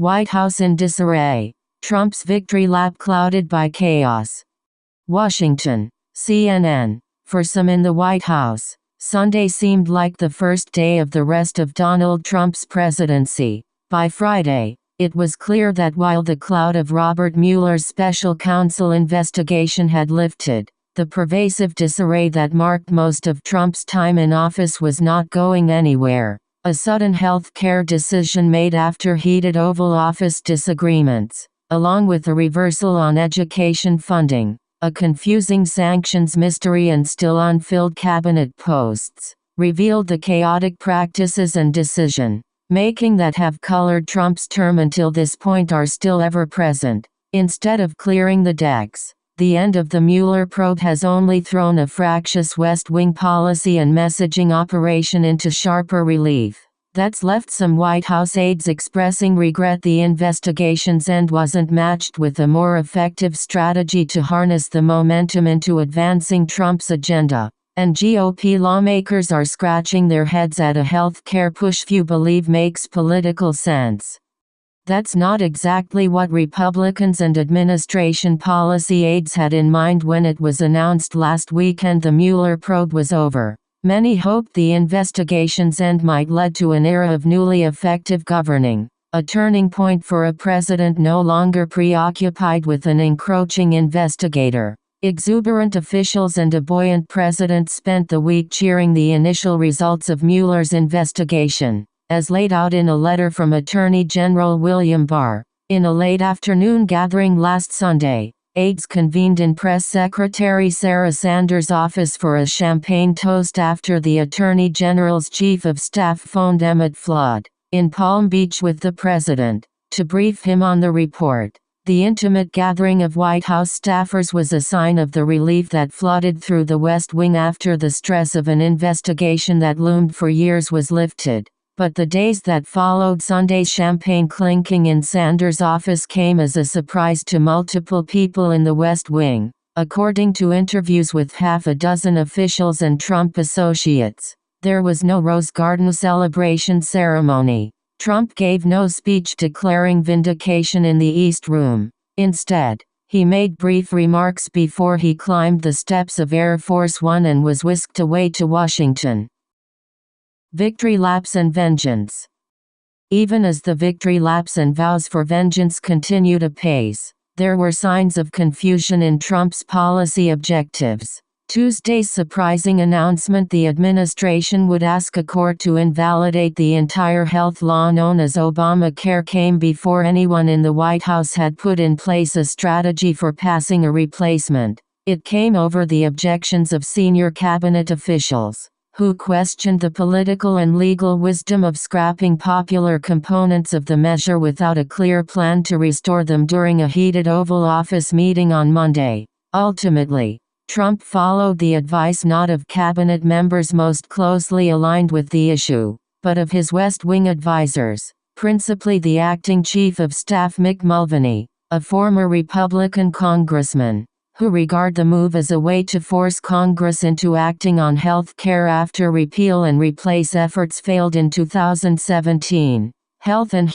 White House in disarray. Trump's victory lap clouded by chaos. Washington. CNN. For some in the White House, Sunday seemed like the first day of the rest of Donald Trump's presidency. By Friday, it was clear that while the cloud of Robert Mueller's special counsel investigation had lifted, the pervasive disarray that marked most of Trump's time in office was not going anywhere. A sudden health care decision made after heated Oval Office disagreements, along with a reversal on education funding, a confusing sanctions mystery and still unfilled cabinet posts, revealed the chaotic practices and decision-making that have colored Trump's term until this point are still ever present. Instead of clearing the decks, the end of the Mueller probe has only thrown a fractious West Wing policy and messaging operation into sharper relief. That's left some White House aides expressing regret the investigation's end wasn't matched with a more effective strategy to harness the momentum into advancing Trump's agenda. And GOP lawmakers are scratching their heads at a health care push few believe makes political sense. That's not exactly what Republicans and administration policy aides had in mind when it was announced last weekend the Mueller probe was over. Many hoped the investigation's end might lead to an era of newly effective governing, a turning point for a president no longer preoccupied with an encroaching investigator. Exuberant officials and a buoyant president spent the week cheering the initial results of Mueller's investigation, as laid out in a letter from Attorney General William Barr. In a late afternoon gathering last Sunday, aides convened in Press Secretary Sarah Sanders' office for a champagne toast after the Attorney General's chief of staff phoned Emmett Flood, in Palm Beach with the president, to brief him on the report. The intimate gathering of White House staffers was a sign of the relief that flooded through the West Wing after the stress of an investigation that loomed for years was lifted. But the days that followed Sunday's champagne clinking in Sanders' office came as a surprise to multiple people in the West Wing. According to interviews with half a dozen officials and Trump associates, there was no Rose Garden celebration ceremony. Trump gave no speech declaring vindication in the East Room. Instead, he made brief remarks before he climbed the steps of Air Force One and was whisked away to Washington. Victory laps and vengeance. Even as the victory laps and vows for vengeance continued apace, there were signs of confusion in Trump's policy objectives. Tuesday's surprising announcement the administration would ask a court to invalidate the entire health law known as Obamacare came before anyone in the White House had put in place a strategy for passing a replacement. It came over the objections of senior cabinet officials, who questioned the political and legal wisdom of scrapping popular components of the measure without a clear plan to restore them during a heated Oval Office meeting on Monday. Ultimately, Trump followed the advice not of cabinet members most closely aligned with the issue, but of his West Wing advisors, principally the acting chief of staff Mick Mulvaney, a former Republican congressman, who regard the move as a way to force Congress into acting on health care after repeal and replace efforts failed in 2017. Health and